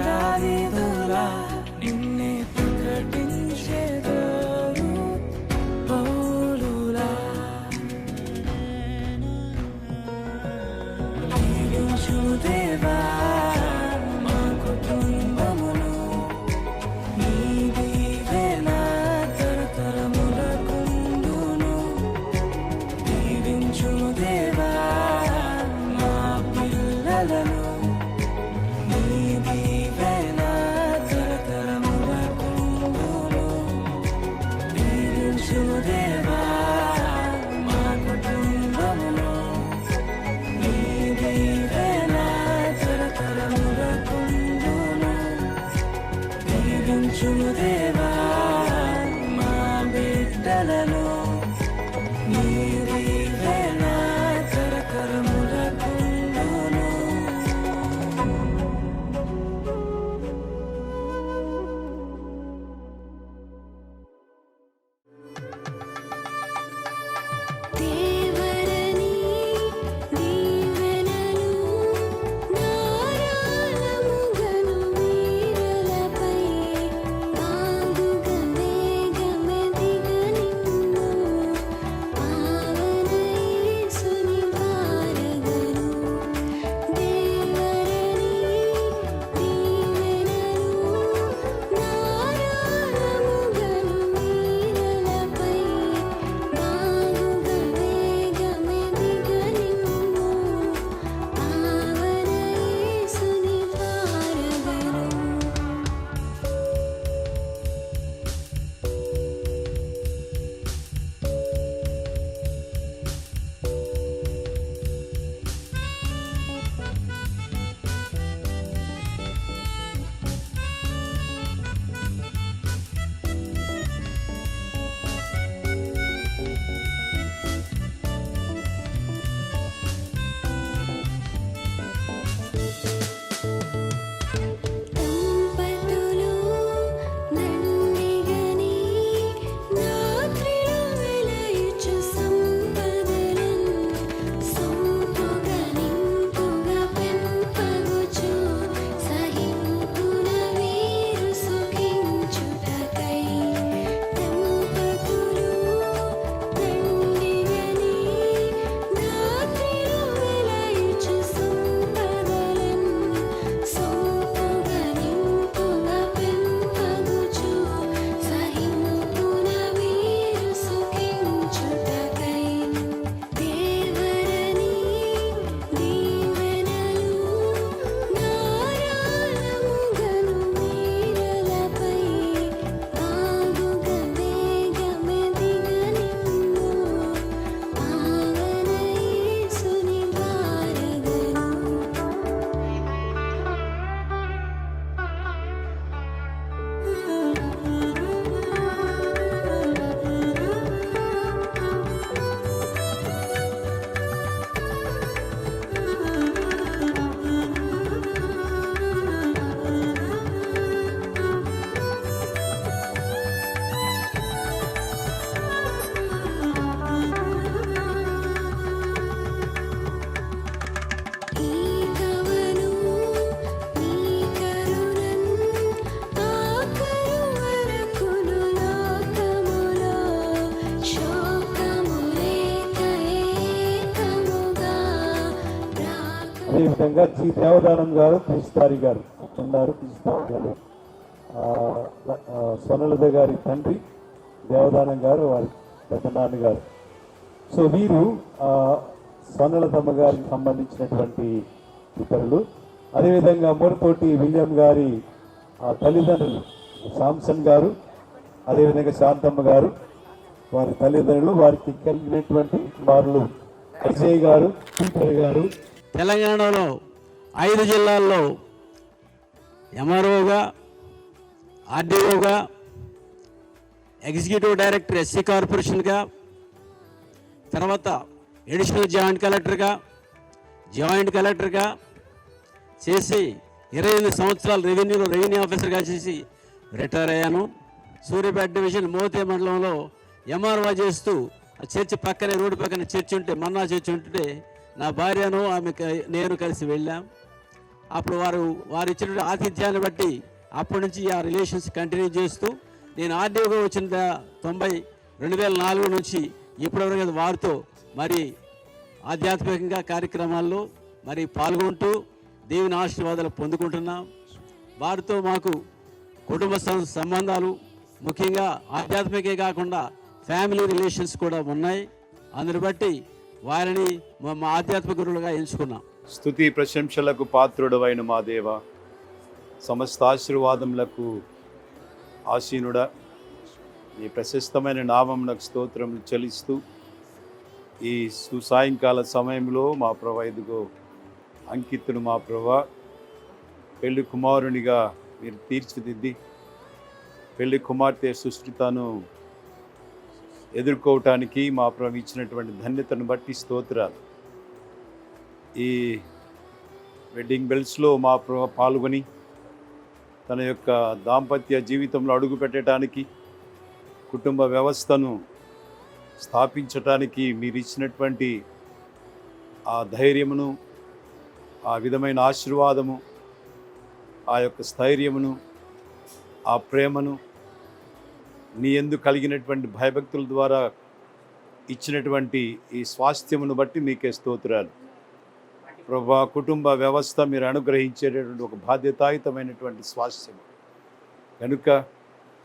దావీదులా నిన్నే ప్రకటించెదరు పౌలులా దీవించుము దేవా మా కుటుంబమును నీ దీవెన తరతరములకుండును దీవించుము దేవా మా పిల్లలను నీ దీవెన తరతరములకుండును దీవించుము దేవా మా కుటుంబమును నీ దీవెన తరతరములకుండును దీవించుము దేవా మా బిడ్డలను నీ దీవెన తరతరములకుండును దేవరని దీవెనలు నారాలముగను వీరలపై ఆగుగ వేగమె దిగనిమ్ము అదేవిధంగా జి దేవదానం గారు పిస్తారి గారు ఉన్నారు. పిస్తారి గారు సొనలద గారి తండ్రి దేవదానం గారు, వారి పెద్దనాన్న గారు. సో వీరు సొనలదమ్మ గారికి సంబంధించినటువంటి ఇతరులు. అదేవిధంగా మూరతోటి విలియం గారి తల్లిదండ్రులు శాంసన్ గారు, అదేవిధంగా శాంతమ్మ గారు, వారి తల్లిదండ్రులు, వారికి కలిగినటువంటి కుమారులు అజయ్ గారు, పీటర్ గారు. తెలంగాణలో 5 జిల్లాల్లో ఎంఆర్ఓగా, ఆర్డీఓగా, ఎగ్జిక్యూటివ్ డైరెక్టర్ ఎస్సీ కార్పొరేషన్గా, తర్వాత అడిషనల్ జాయింట్ కలెక్టర్గా, జాయింట్ కలెక్టర్గా చేసి 28 సంవత్సరాలు రెవెన్యూ ఆఫీసర్గా చేసి రిటైర్ అయ్యాను. సూర్యాపేట డివిజన్ మోతే మండలంలో ఎంఆర్ఓ చేస్తూ ఆ చర్చి పక్కనే, రోడ్డు పక్కన చర్చి ఉంటే, మన్నా చర్చి ఉంటుంటే నా భార్యను నేను కలిసి వెళ్ళాం. అప్పుడు వారు ఇచ్చిన ఆతిథ్యాన్ని బట్టి అప్పటి నుంచి ఆ రిలేషన్స్ కంటిన్యూ చేస్తూ నేను ఆర్డీఓగా వచ్చిన 2004 నుంచి ఇప్పటివరకు వారితో మరి ఆధ్యాత్మికంగా కార్యక్రమాల్లో మరి పాల్గొంటూ దేవుని ఆశీర్వాదాలు పొందుకుంటున్నాం. వారితో మాకు కుటుంబ సంబంధాలు, ముఖ్యంగా ఆధ్యాత్మికే కాకుండా ఫ్యామిలీ రిలేషన్స్ కూడా ఉన్నాయి. అందుని బట్టి వారిని మా ఆధ్యాత్మిక గురువులుగా ఎంచుకున్నాం. స్తుతి ప్రశంసలకు పాత్రుడవైన మా దేవ, సమస్త ఆశీర్వాదములకు ఆసీనుడా, ఈ ప్రశస్తమైన నామమునకు స్తోత్రములు చెల్లిస్తూ ఈ సుసాయంకాల సమయంలో మా ప్రభా ఇదిగో అంకిత్తును మా ప్రభా పెళ్లి కుమారునిగా మీరు తీర్చిదిద్ది పెళ్లి కుమార్తె సుష్టితను ఎదుర్కోవటానికి మా ప్రభు ఇచ్చినటువంటి ధన్యతను బట్టి స్తోత్రాలు. ఈ వెడ్డింగ్ బెల్స్లో మా ప్రభు పాల్గొని తన యొక్క దాంపత్య జీవితంలో అడుగు పెట్టడానికి, కుటుంబ వ్యవస్థను స్థాపించటానికి మీరు ఇచ్చినటువంటి ఆ ధైర్యమును, ఆ విధమైన ఆశీర్వాదము, ఆ యొక్క స్థైర్యమును, ఆ ప్రేమను, నీ యందు కలిగినటువంటి భయభక్తుల ద్వారా ఇచ్చినటువంటి ఈ స్వాస్థ్యమును బట్టి మీకే స్తోత్రాలు ప్రభా. కుటుంబ వ్యవస్థ మీరు అనుగ్రహించేటటువంటి ఒక బాధ్యతాయుతమైనటువంటి స్వాస్థ్యము కనుక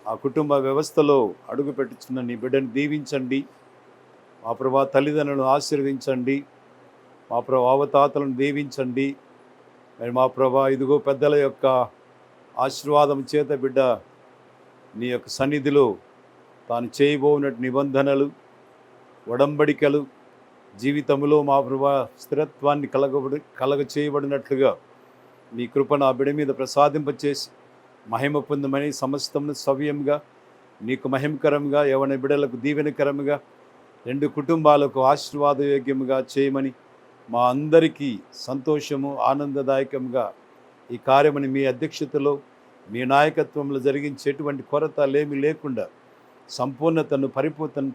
ఆ కుటుంబ వ్యవస్థలో అడుగుపెట్టుచున్న నీ బిడ్డను దీవించండి మా ప్రభా. తల్లిదండ్రులను ఆశీర్వదించండి మా ప్రభా. అవతాతలను దీవించండి మరి మా ప్రభా. ఇదిగో పెద్దల యొక్క ఆశీర్వాదం చేత బిడ్డ నీ యొక్క సన్నిధిలో తాను చేయబోనట్టు నిబంధనలు, ఒడంబడికలు జీవితంలో మా ప్రభా స్థిరత్వాన్ని కలగ చేయబడినట్లుగా నీ కృప నా బిడ్డ మీద ప్రసాదింపచేసి మహిమ పొందమని, సమస్తమును సవ్యంగా నీకు మహిమకరంగా, యవన బిడ్డలకు దీవెనకరంగా, 2 కుటుంబాలకు ఆశీర్వాదయోగ్యముగా చేయమని, మా అందరికీ సంతోషము ఆనందదాయకంగా ఈ కార్యమని మీ అధ్యక్షతలో మీ నాయకత్వంలో జరిగించేటువంటి కొరత లేమి లేకుండా సంపూర్ణతను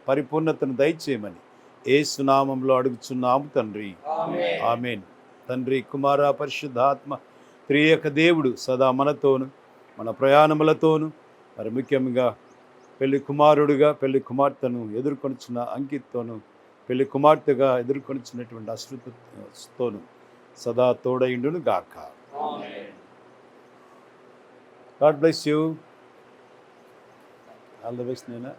పరిపూర్ణతను దయచేయమని యేసు నామములో అడుగుచున్నాము తండ్రి, ఆమేన్. తండ్రి, కుమార, పరిశుద్ధాత్మ త్రియేక దేవుడు సదా మనతోను మన ప్రయాణములతోను మరి ముఖ్యంగా పెళ్లి కుమారుడుగా పెళ్లి కుమార్తెను ఎదుర్కొనిచున్న అంకిత్తోను పెళ్లి కుమార్తెగా ఎదుర్కొనిచ్చినటువంటి అశ్రుతతోను సదా తోడైండును గాక. God bless you. All the best, Nina.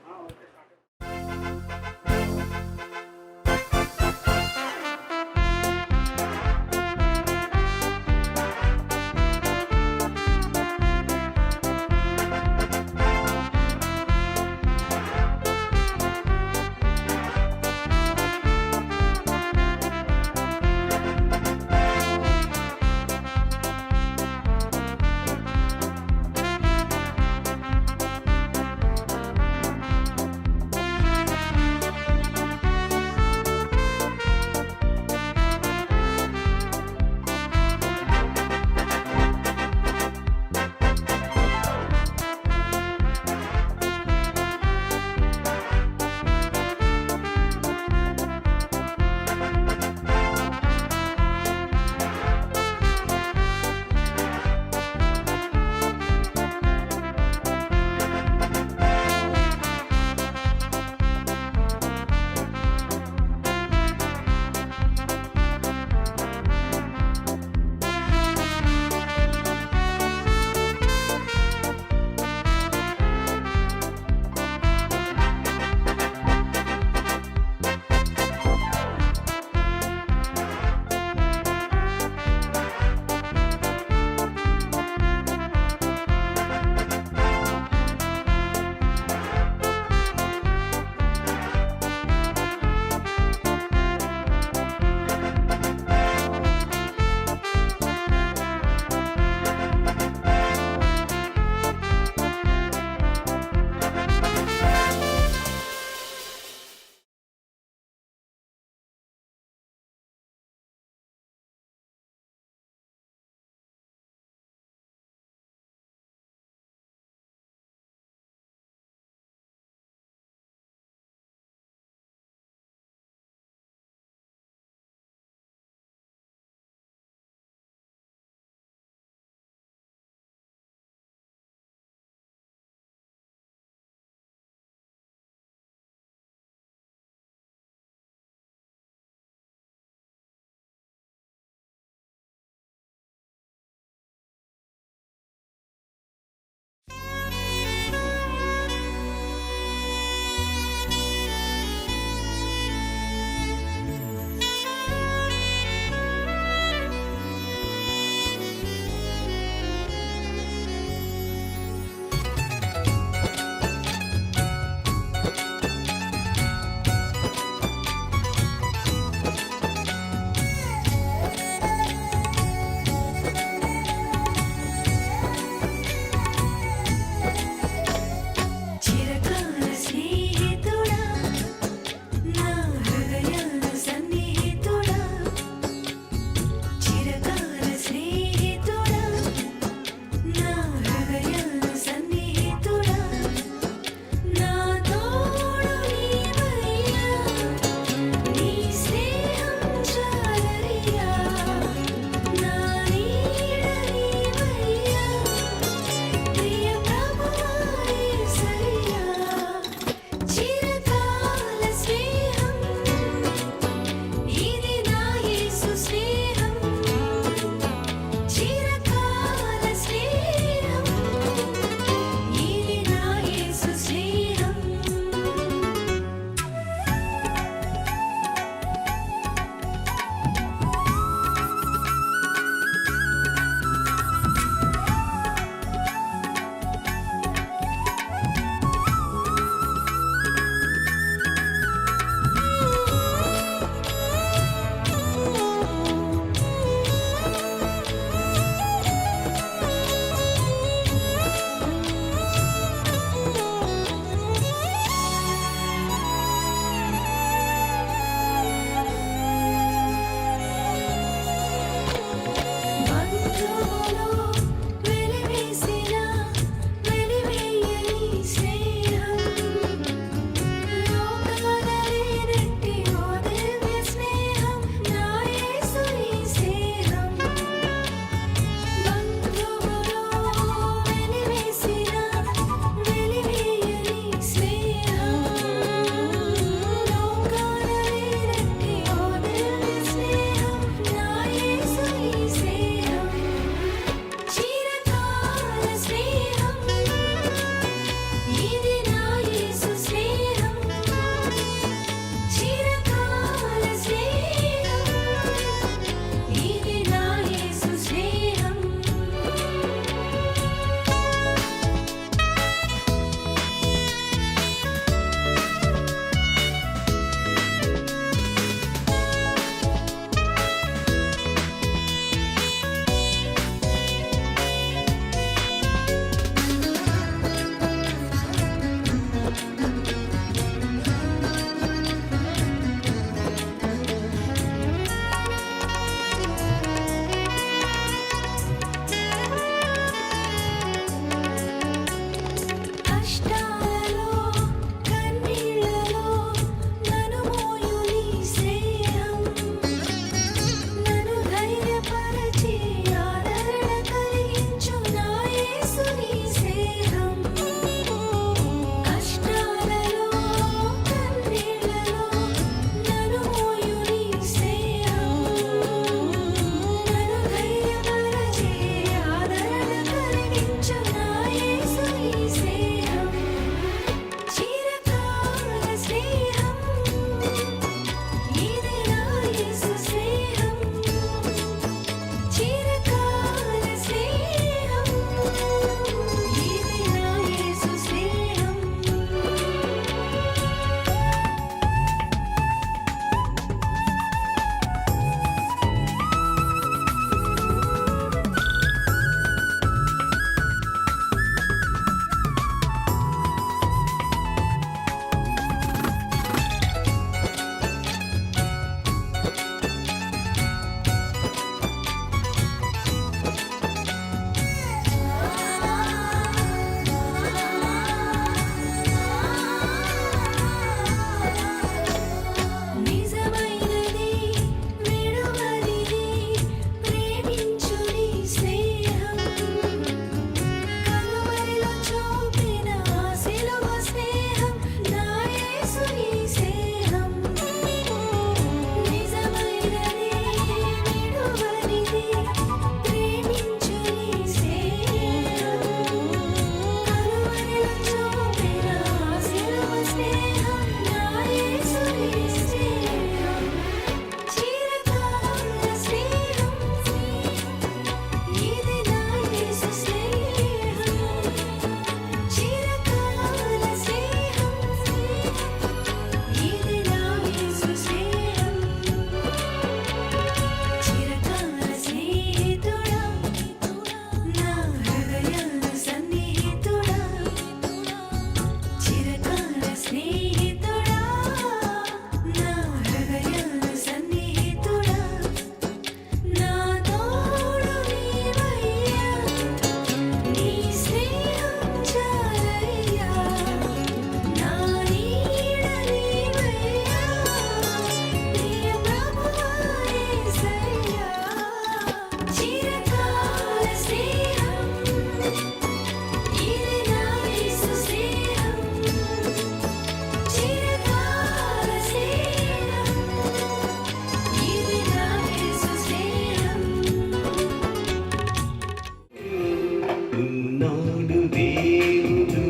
ఉన్నాడు దేవుడు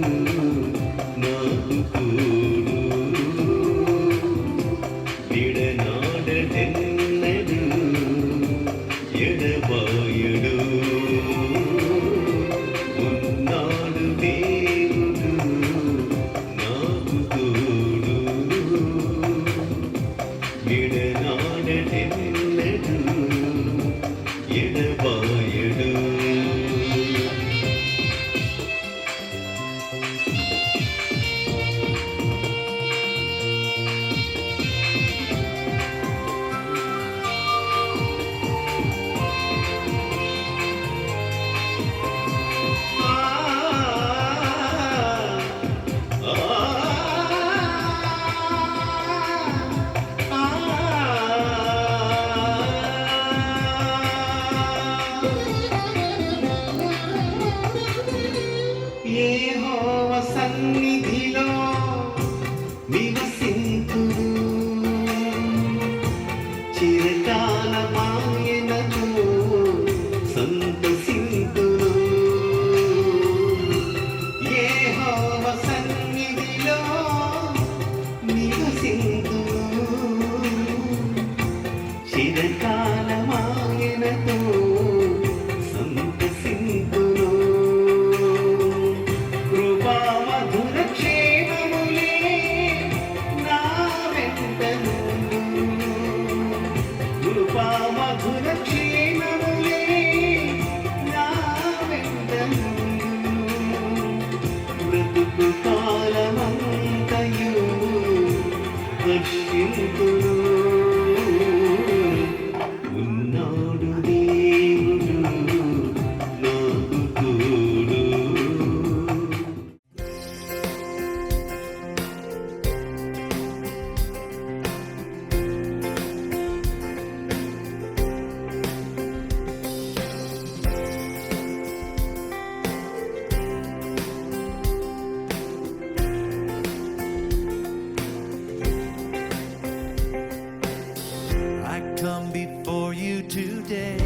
నాకు తోడు విడనాడటెన్నడు ఎడబాయుడు ఉన్నాడు దేవుడు నాకు తోడు విడనాడటెన్నడు ఎడబాయుడు యెహోవా సన్నిధిలో నివసింతురు చిరకాలమాయనతో సంతసింతురు యెహోవా సన్నిధిలో నివసింతురు చిరకాలమాయనతో సంతసింతురు కృపామధుర క్షేమములే నా వెంటనుండు కృపామధుర క్షేమములే నా వెంటనుండు బ్రతుకు కాలమంతయు హర్షింతును ఉన్నాడు దేవుడు నాకు తోడు I come before you today.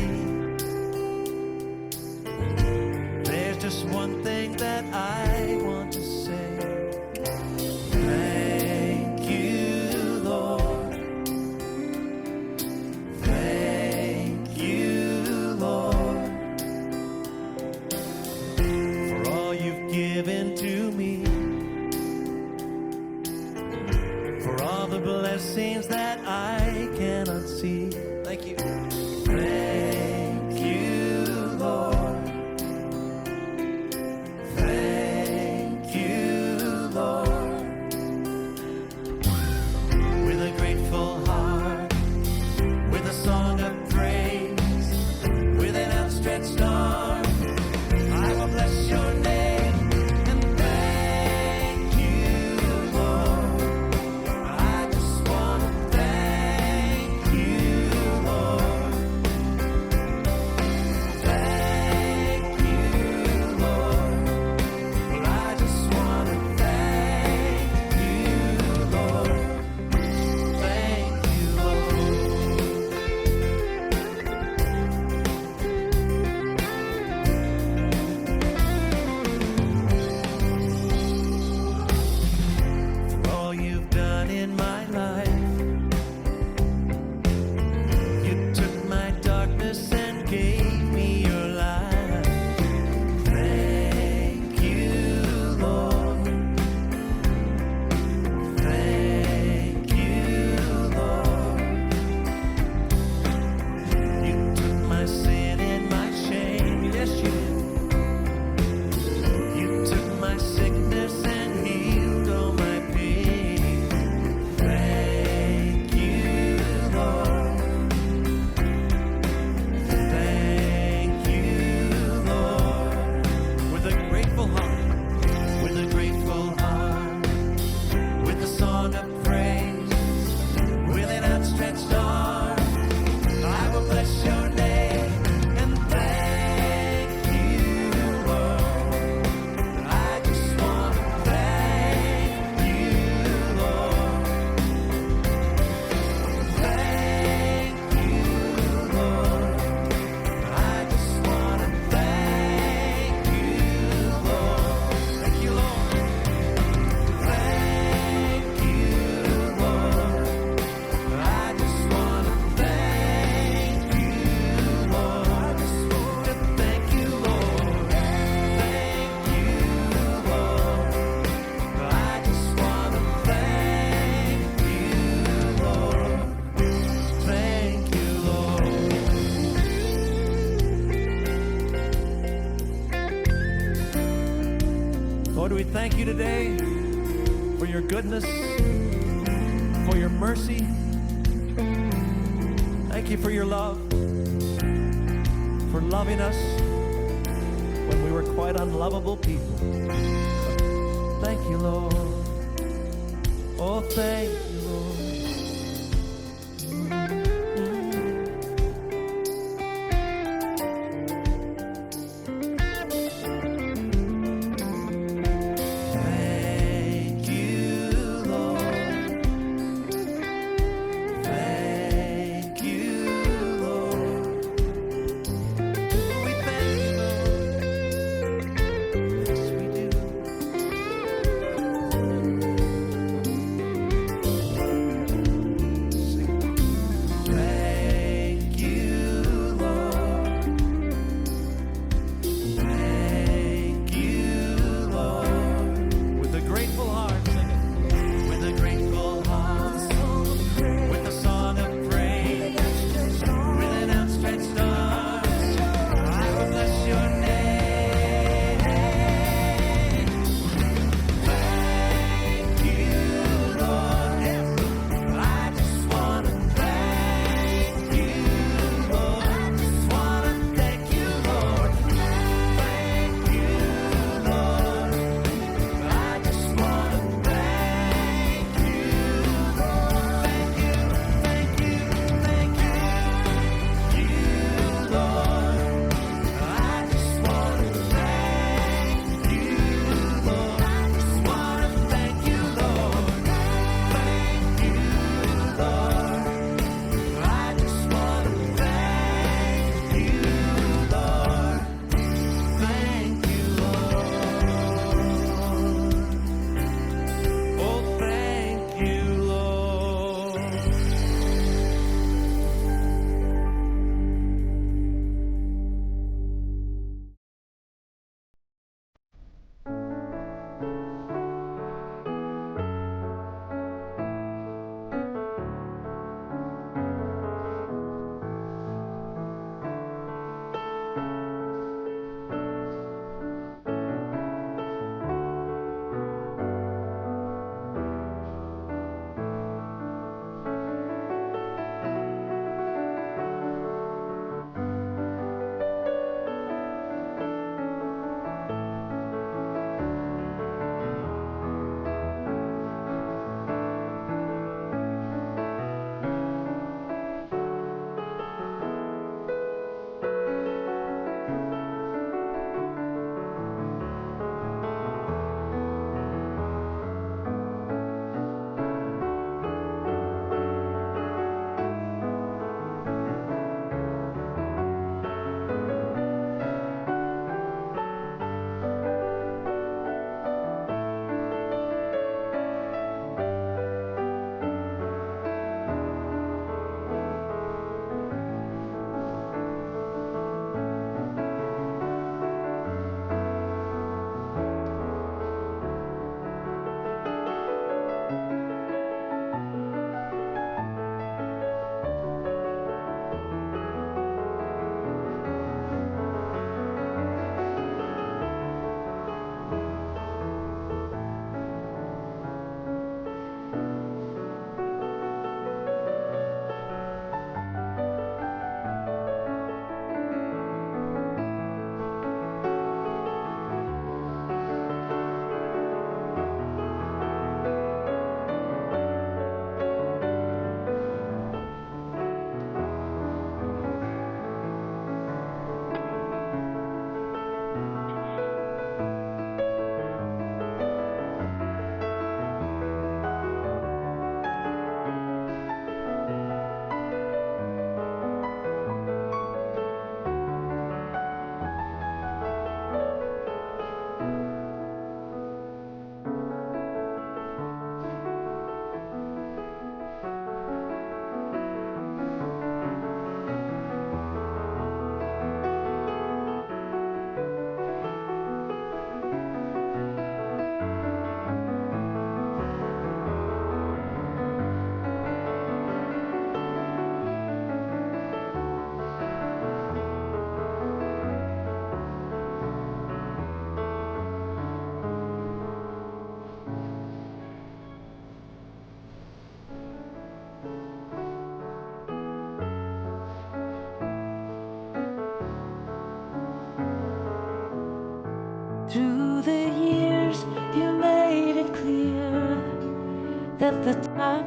There's just one thing that I want to say. Thank you, Lord. Thank you, Lord, for all you've given to me, for all the blessings that I cannot see. Thank you. Thank you, Lord. Thank you, Lord. With a grateful heart, with a song of praise, with an outstretched arm, I will bless your name and thank you, Lord. I just want to thank Lord, we thank you today for your goodness, for your mercy. Thank you for your love, for loving us when we were quite unlovable people. Thank you, Lord. Oh, thank you, Lord. Thank you, Lord. Thank you, Lord. We thank you, Lord. Yes, we do. the years, you made it clear that the time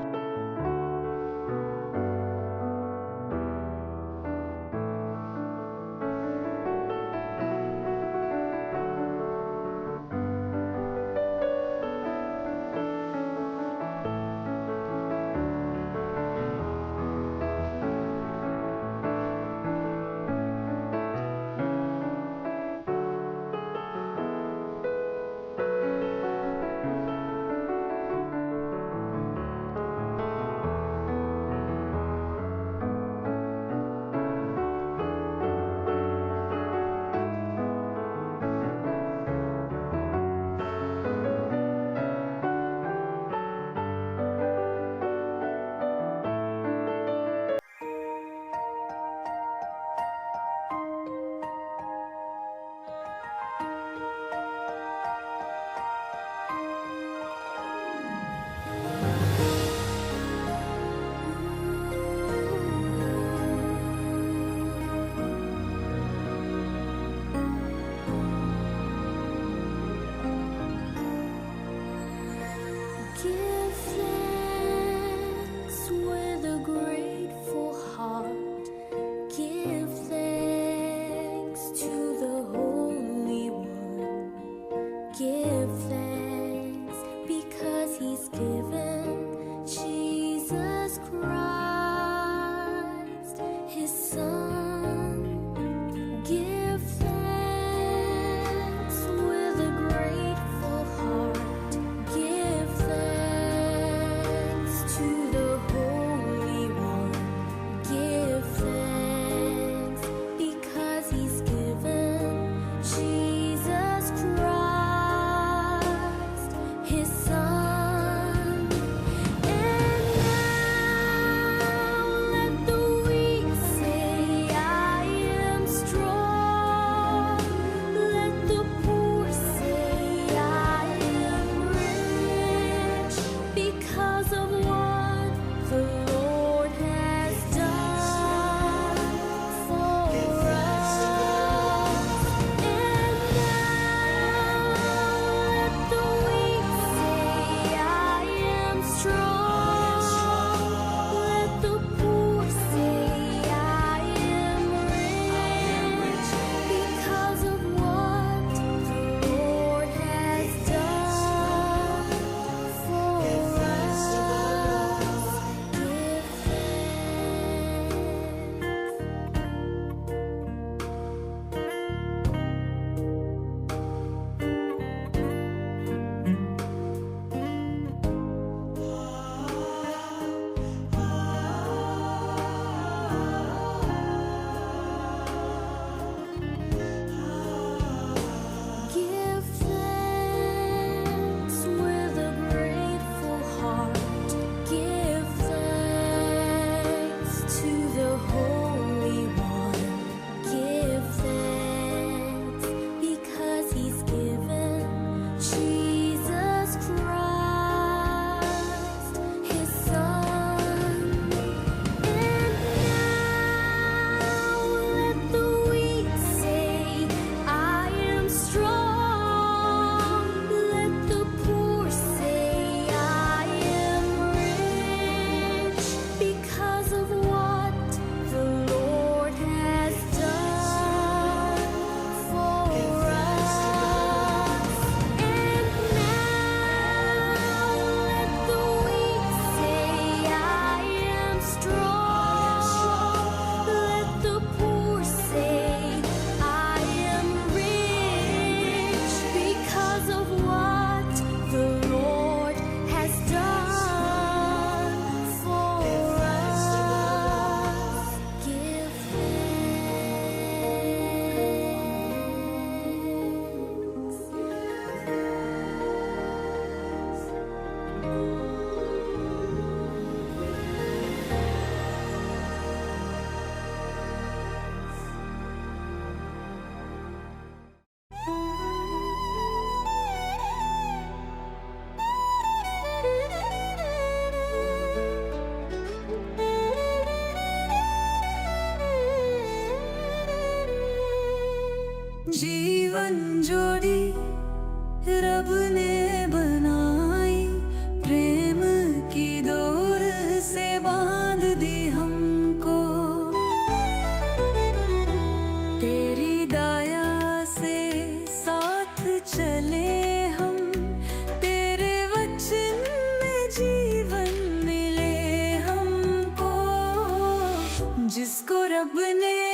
give thanks with a grateful heart. Give thanks to the Holy One. Give thanks because He's given Jesus Christ, His Son. Give thanks with a grateful heart. Give thanks to the Holy One. Give thanks because He's given Jesus Christ, His Son. And now let the weak say, I am strong. Let the poor say, I am rich because of what the Lord has done for us. And now let the weak say, I am strong. Let the poor say, I am rich because of what the Lord has done for us. Give thanks. Give thanks with a grateful heart. Give thanks to the Holy One. Give thanks because He's given Jesus Christ, His Son. And now let the weak say, I am strong. Let the poor say, I am rich because of what the Lord has done for us. And हम, तेरे वचन में जीवन मिले हमको, जिसको रब ने